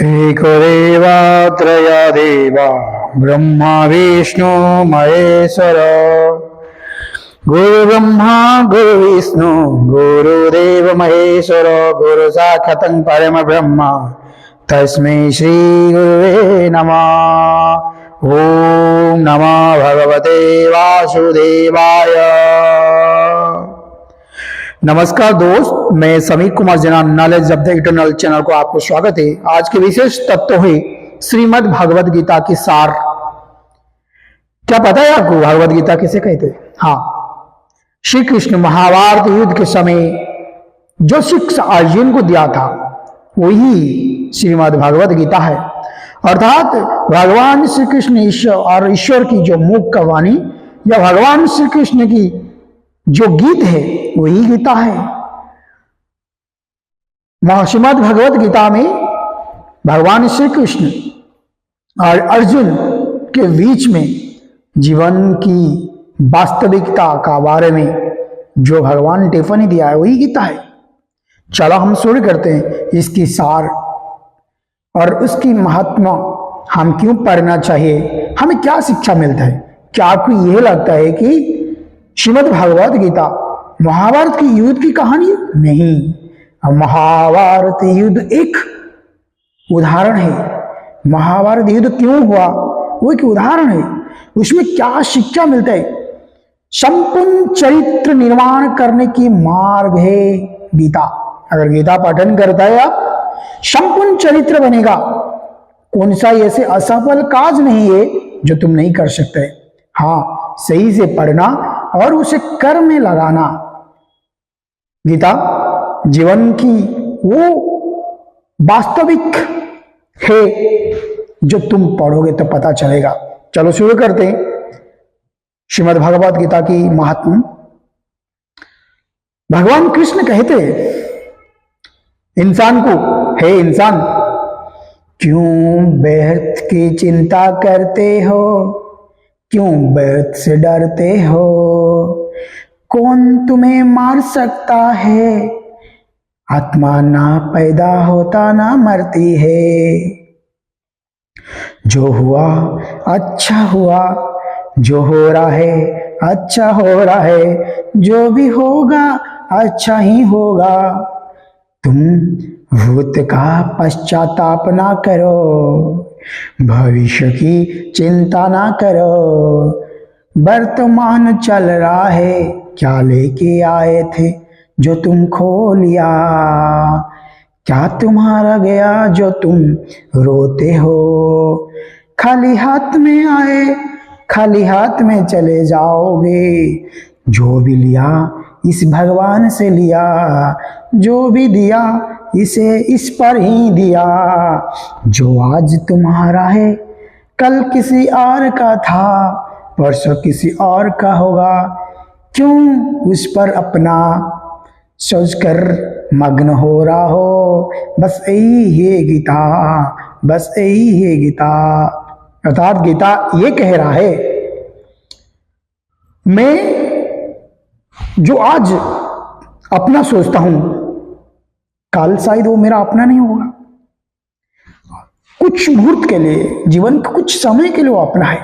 एको देवा त्रय देवा ब्रह्मा विष्णु महेश्वर गुरु ब्रह्मा गुरु विष्णु गुरुदेव महेश्वर गुरु साक्षात् परम ब्रह्म तस्मै श्री गुरुवे नमः। ओम नमः भगवते वासुदेवाय। नमस्कार दोस्त, मैं समीर कुमार जना knowledge of the eternal channel को आपको स्वागत है। आज के विशेष तत्व है श्रीमद् भागवत गीता की सार। क्या पता है आपको भागवत गीता किसे कहते हैं? हाँ, श्री कृष्ण महाभारत युद्ध के समय जो शिक्षा अर्जुन को दिया था वही श्रीमद् भागवत गीता है। अर्थात भगवान श्री कृष्ण ईश्वर और ईश्वर की जो मुख का वाणी या भगवान श्री कृष्ण की जो गीत है वही गीता है। श्रीमद् भगवत गीता में भगवान श्री कृष्ण और अर्जुन के बीच में जीवन की वास्तविकता का बारे में जो भगवान ने टिप्पणी दिया है वही गीता है। चलो हम शुरू करते हैं इसकी सार और उसकी महात्मा हम क्यों पढ़ना चाहिए, हमें क्या शिक्षा मिलता है। क्या आपको यह लगता है कि श्रीमद् भागवत गीता महाभारत की युद्ध की कहानी है? नहीं, महाभारत युद्ध एक उदाहरण है। महाभारत युद्ध क्यों हुआ वो एक उदाहरण है। उसमें क्या शिक्षा मिलता है? संपूर्ण चरित्र निर्माण करने की मार्ग है गीता। अगर गीता पठन करता है आप, संपूर्ण चरित्र बनेगा। कौन सा ऐसे असफल काज नहीं है जो तुम नहीं कर सकते। हाँ, सही से पढ़ना और उसे कर्म में लगाना। गीता जीवन की वो वास्तविक है जो तुम पढ़ोगे तो पता चलेगा। चलो शुरू करते हैं श्रीमद् भागवत गीता की महात्मा। भगवान कृष्ण कहते हैं इंसान को, हे इंसान, क्यों व्यर्थ की चिंता करते हो, क्यों व्यर्थ से डरते हो, कौन तुम्हें मार सकता है, आत्मा ना पैदा होता ना मरती है। जो हुआ अच्छा हुआ, जो हो रहा है अच्छा हो रहा है, जो भी होगा अच्छा ही होगा। तुम भूत का पश्चाताप ना करो, भविष्य की चिंता ना करो। वर्तमान चल रहा है, क्या लेके आए थे जो तुम खो लिया, क्या तुम्हारा गया जो तुम रोते हो। खाली हाथ में आए खाली हाथ में चले जाओगे। जो भी लिया इस भगवान से लिया, जो भी दिया इसे इस पर ही दिया। जो आज तुम्हारा है कल किसी और का था, परसों किसी और का होगा। क्यों उस पर अपना सोचकर मग्न हो रहा हो। बस यही है गीता, बस यही है गीता। अर्थात गीता ये कह रहा है, मैं जो आज अपना सोचता हूं कल शायद वो मेरा अपना नहीं होगा। कुछ मुहूर्त के लिए, जीवन के कुछ समय के लिए वो अपना है।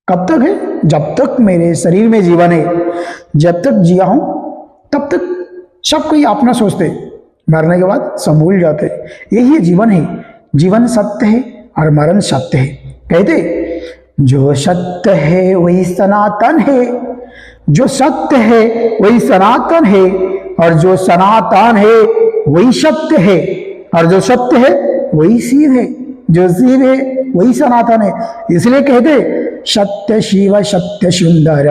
कब तक है? जब तक मेरे शरीर में जीवन है, जब तक जिया हूं तब तक सब कोई अपना सोचते, मरने के बाद सब भूल जाते। यही जीवन है। जीवन सत्य है और मरण सत्य है। कहते जो सत्य है वही सनातन है, जो सत्य है वही सनातन है, और जो सनातन है वही सत्य है, और जो सत्य है वही शिव है, जो शिव है वही सनातन है। इसलिए कहते सत्य शिव सत्य सुंदर,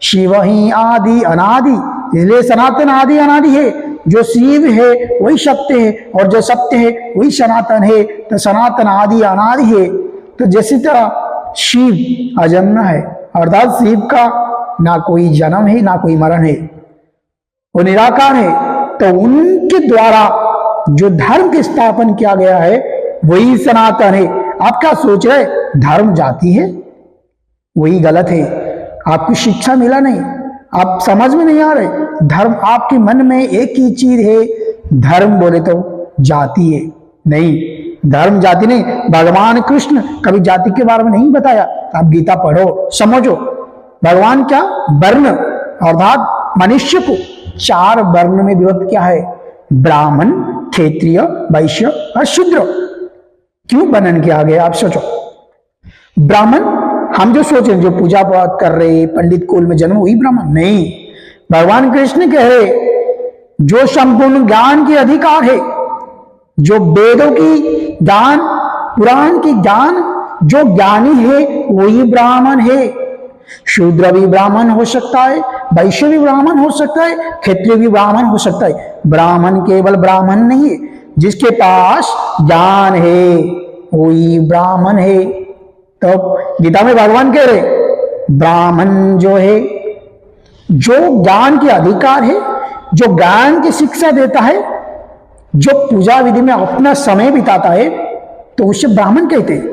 शिव ही आदि अनादि। इसलिए सनातन आदि अनादि है। जो शिव है वही सत्य है, और जो सत्य है वही सनातन है। तो सनातन आदि अनादि है। तो जैसी तरह शिव अजन्म है, अर्थात शिव का ना कोई जन्म है ना कोई मरण है, वो निराकार है। तो उनके द्वारा जो धर्म की स्थापन किया गया है वही सनातन है। आप क्या सोच रहे? धर्म जाति है, वही गलत है। आपको शिक्षा मिला नहीं, आप समझ में नहीं आ रहे। धर्म आपके मन में एक ही चीज है, धर्म बोले तो जाति है नहीं। धर्म जाति नहीं। भगवान कृष्ण कभी जाति के बारे में नहीं बताया। आप गीता पढ़ो, समझो। भगवान क्या वर्ण अर्थात मनुष्य को 4 वर्ण में विभक्त किया है, ब्राह्मण, क्षत्रिय, वैश्य और शूद्र। क्यों वर्णन किया गया आप सोचो। ब्राह्मण हम जो सोच रहे, जो पूजा पाठ कर रहे, पंडित कुल में जन्म, वही ब्राह्मण नहीं। भगवान कृष्ण कह रहे जो संपूर्ण ज्ञान के अधिकार है, जो वेदों की ज्ञान, पुराण की ज्ञान, जो ज्ञानी है वही ब्राह्मण है। शूद्र भी ब्राह्मण हो सकता है, वैश्य भी ब्राह्मण हो सकता है, क्षत्रिय भी ब्राह्मण हो सकता है। ब्राह्मण केवल ब्राह्मण नहीं है, जिसके पास ज्ञान है वही ब्राह्मण है। तो गीता में भगवान कह रहे ब्राह्मण जो है, जो ज्ञान के अधिकार है, जो ज्ञान की शिक्षा देता है, जो पूजा विधि में अपना समय बिताता है, तो उसे ब्राह्मण कहते हैं।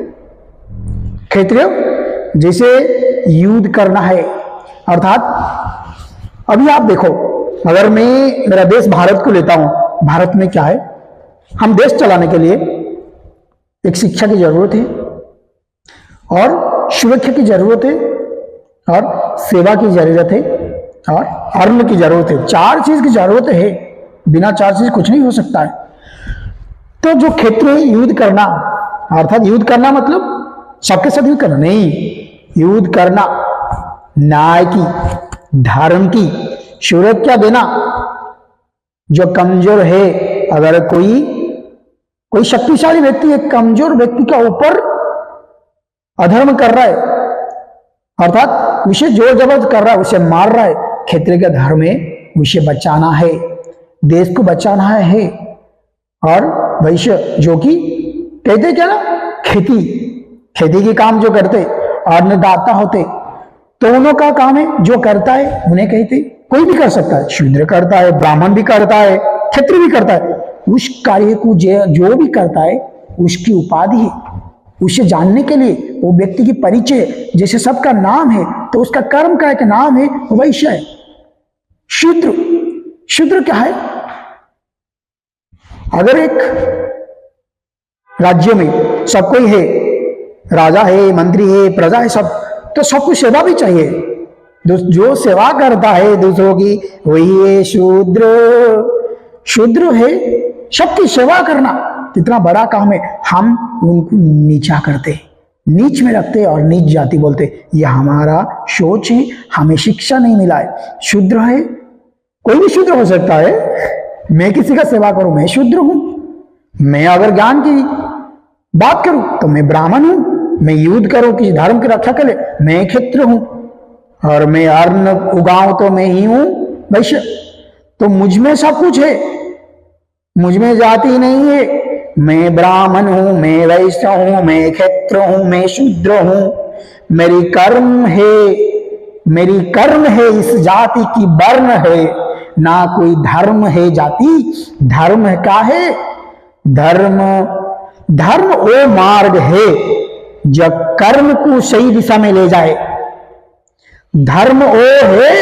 क्षत्रिय जैसे युद्ध करना है, अर्थात अभी आप देखो, अगर मैं मेरा देश भारत को लेता हूं, भारत में क्या है, हम देश चलाने के लिए एक शिक्षा की जरूरत है, और सुरक्षा की जरूरत है, और सेवा की जरूरत है, और अन्न की जरूरत है। 4 चीज की जरूरत है, बिना 4 चीज कुछ नहीं हो सकता है। तो जो क्षेत्र है युद्ध करना, अर्थात युद्ध करना मतलब सबके साथ युद्ध करना नहीं, युद्ध करना न्याय की, धर्म की सुरक्षा देना। जो कमजोर है, अगर कोई शक्तिशाली व्यक्ति एक कमजोर व्यक्ति के ऊपर अधर्म कर रहा है, अर्थात उसे जोर जबरदस्त कर रहा है, उसे मार रहा है, क्षेत्र का धर्म है उसे बचाना है, देश को बचाना है। और वैश्य जो कि कहते क्या ना, खेती के काम जो करते, अन्नदाता होते, दोनों का काम है जो करता है उन्हें कहते। कोई भी कर सकता है, शूद्र करता है, ब्राह्मण भी करता है, क्षत्रिय भी करता है। उस कार्य को जो भी करता है उसकी उपाधि है, उसे जानने के लिए वो व्यक्ति की परिचय, जैसे सबका नाम है तो उसका कर्म का एक नाम है, वैश्य है। शूद्र क्या है, अगर एक राज्य में सब कोई है, राजा है, मंत्री है, प्रजा है, सब, तो सबको सेवा भी चाहिए। जो सेवा करता है दूसरों की वही है शूद्र है। सबकी सेवा करना कितना बड़ा काम है। हम उनको नीचा करते, नीच में रखते और नीच जाति बोलते। यह हमारा सोच है, हमें शिक्षा नहीं मिला है। शूद्र है, कोई भी शूद्र हो सकता है। मैं किसी का सेवा करूं, मैं शूद्र हूं। मैं अगर ज्ञान की बात करूं तो मैं ब्राह्मण हूं। मैं युद्ध करूं किसी धर्म की रक्षा के लिए, मैं क्षत्रिय हूं। और मैं अन्न उगाऊं तो मैं ही हूं वैश्य। तो मुझ में सब कुछ है, मुझ में जाति नहीं है। मैं ब्राह्मण हूं, मैं वैश्य हूं, मैं क्षत्रिय हूं, मैं शूद्र हूं। मेरी कर्म है, इस जाति की वर्ण है, ना कोई धर्म है जाति। धर्म का है, धर्म वो मार्ग है जब कर्म को सही दिशा में ले जाए। धर्म वो है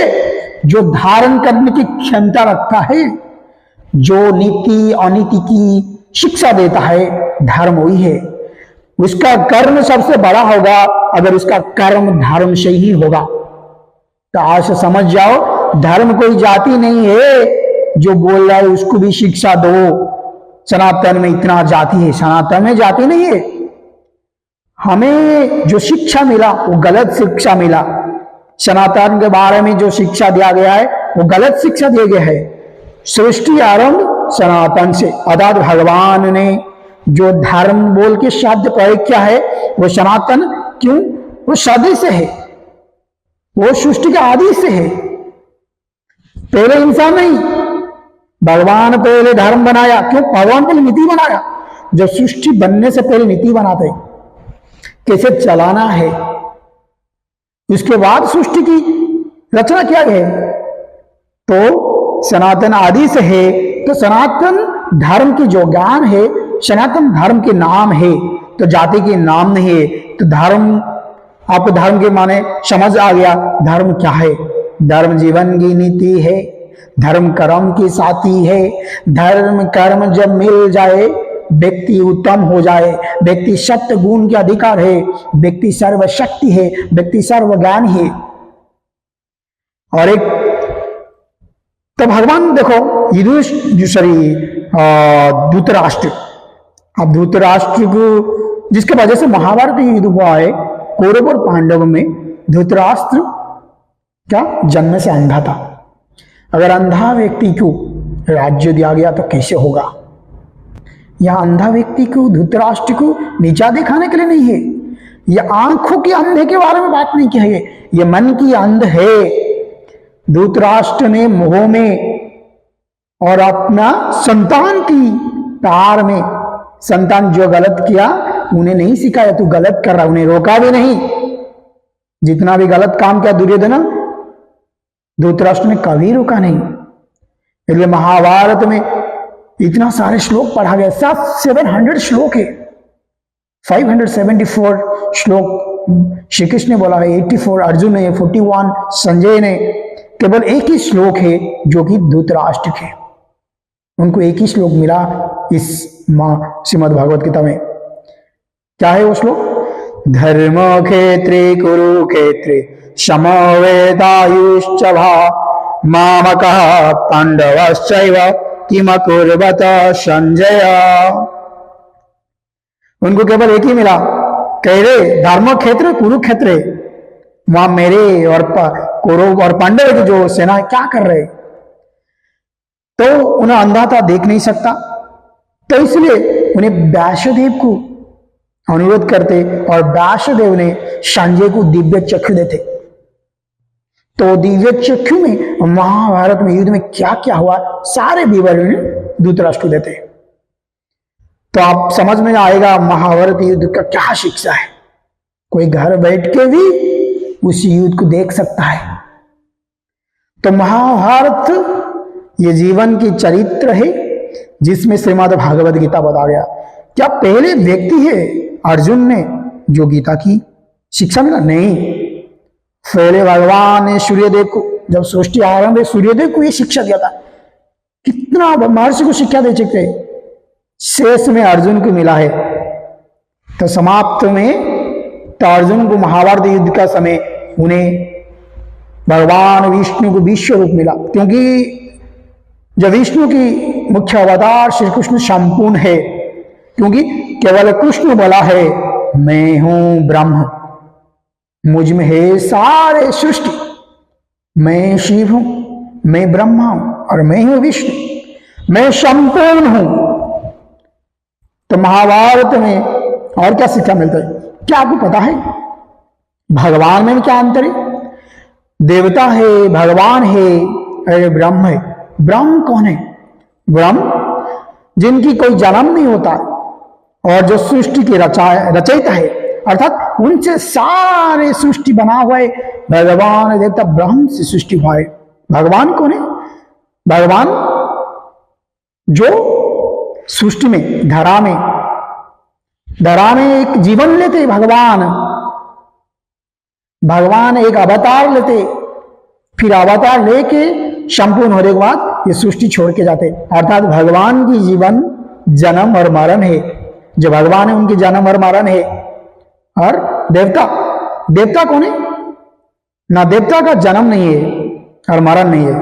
जो धारण करने की क्षमता रखता है, जो नीति अनीति की शिक्षा देता है। धर्म वही है। उसका कर्म सबसे बड़ा होगा अगर उसका कर्म धर्म से ही होगा। तो आज से समझ जाओ, धर्म कोई जाति नहीं है जो बोल रहा है उसको भी शिक्षा दो। सनातन में इतना जाति है, सनातन में जाति नहीं है। हमें जो शिक्षा मिला वो गलत शिक्षा मिला। सनातन के बारे में जो शिक्षा दिया गया है वो गलत शिक्षा दिया गया है। सृष्टि आरंभ सनातन से, अर्थात भगवान ने जो धर्म बोल के शब्द प्रयोग किया है वो सनातन। क्यों? वो सदी से है, वो सृष्टि के आदि से है। पहले इंसान नहीं, भगवान पहले धर्म बनाया। क्यों? भगवान पहले नीति बनाया। जब सृष्टि बनने से पहले नीति बनाते कैसे चलाना है, उसके बाद सृष्टि की रचना किया गया। तो सनातन आदि से है। तो सनातन धर्म की जो ज्ञान है, सनातन धर्म के नाम है, तो जाति के नाम नहीं है। तो धर्म, आपको धर्म के माने समझ आ गया। धर्म क्या है? धर्म जीवन की नीति है, धर्म कर्म की साथी है। धर्म कर्म जब मिल जाए व्यक्ति उत्तम हो जाए, व्यक्ति सत्य गुण के अधिकार है, व्यक्ति सर्वशक्ति है, व्यक्ति सर्वज्ञान है। और एक तो भगवान देखो धृतराष्ट्र, अब धृतराष्ट्र को जिसके वजह से महाभारत युद्ध हुआ है, कौरव और पांडव में धृतराष्ट्र क्या जन्म से अंधा था। अगर अंधा व्यक्ति को राज्य दिया गया तो कैसे होगा? यह अंधा व्यक्ति को धृतराष्ट्र को नीचा दिखाने के लिए नहीं है, यह आंखों के अंधे के बारे में बात नहीं की है, यह मन की अंध है। धृतराष्ट्र ने मोह में और अपना संतान की प्यार में, संतान जो गलत किया उन्हें नहीं सिखाया तू गलत कर रहा, उन्हें रोका भी नहीं। जितना भी गलत काम किया दुर्योधन, धृतराष्ट्र ने कभी रोका नहीं। इसलिए महाभारत में इतना सारे श्लोक पढ़ा गया, 700 श्लोक है, 574 श्लोक श्री कृष्ण ने बोला है, 84 अर्जुन ने, 41 संजय ने। केवल एक ही श्लोक है जो कि धृतराष्ट्र है, उनको एक ही श्लोक मिला इस श्रीमद् भागवत गीता में। क्या है वो श्लोक? धर्म क्षेत्रे कुरुक्षेत्रे समवेतायुश्च मामकः पांडवश्चैव किमकुर्वत संजय। उनको केवल एक ही मिला, कह रहे धर्म क्षेत्र कुरुक्षेत्र, वहां मेरे और कौरव और पांडव की जो सेना क्या कर रहे, तो उन्हें अंधा था, देख नहीं सकता, तो इसलिए उन्हें व्यासदेव को अनुरोध करते और व्यासदेव ने संजय को दिव्य चक्षु देते। तो दिव्य चक्षु में महाभारत में युद्ध में क्या क्या हुआ सारे विवरण धृतराष्ट्र को देते। तो आप समझ में आएगा महाभारत युद्ध का क्या शिक्षा है। कोई घर बैठ के भी उस युद्ध को देख सकता है। तो महाभारत ये जीवन की चरित्र है जिसमें श्रीमद् भागवत गीता बताया गया। क्या पहले व्यक्ति है अर्जुन ने जो गीता की शिक्षा मिला? नहीं, पहले भगवान ने सूर्यदेव को, जब सृष्टि आरंभ है, सूर्यदेव को ये शिक्षा दिया था। कितना महर्षि को शिक्षा दे चुके, शेष में अर्जुन को मिला है। तो समाप्त में तो अर्जुन को महाभारत युद्ध का समय उन्हें भगवान विष्णु को विश्व रूप मिला, क्योंकि जब विष्णु की मुख्य अवतार श्री कृष्ण संपूर्ण है, क्योंकि केवल कृष्ण बोला है मैं हूं ब्रह्म, मुझ में है सारे सृष्टि, मैं शिव हूं, मैं ब्रह्मा हूं और मैं हूं विष्णु, मैं संपूर्ण हूं। तो महाभारत में और क्या शिक्षा मिलता है? क्या आपको पता है भगवान में क्या अंतर है? देवता है, भगवान है, अरे ब्रह्म है। ब्रह्म कौन है? ब्रह्म जिनकी कोई जन्म नहीं होता और जो सृष्टि के रचयिता है, अर्थात उनसे सारे सृष्टि बना हुआ है। भगवान देवता ब्रह्म से सृष्टि हुआ है। भगवान कौन है? भगवान जो सृष्टि में धरा में एक जीवन लेते, भगवान एक अवतार लेते, फिर अवतार लेके संपूर्ण होने के बाद ये सृष्टि छोड़ के जाते। अर्थात भगवान की जीवन जन्म और मरण है। जो भगवान है उनकी जन्म और मरण है। और देवता कौन है? ना देवता का जन्म नहीं है और मरण नहीं है।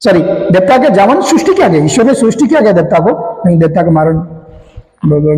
सॉरी, देवता का जन्म सृष्टि किया गया, ईश्वर ने सृष्टि किया गया देवता को, नहीं देवता का मरण हो गया।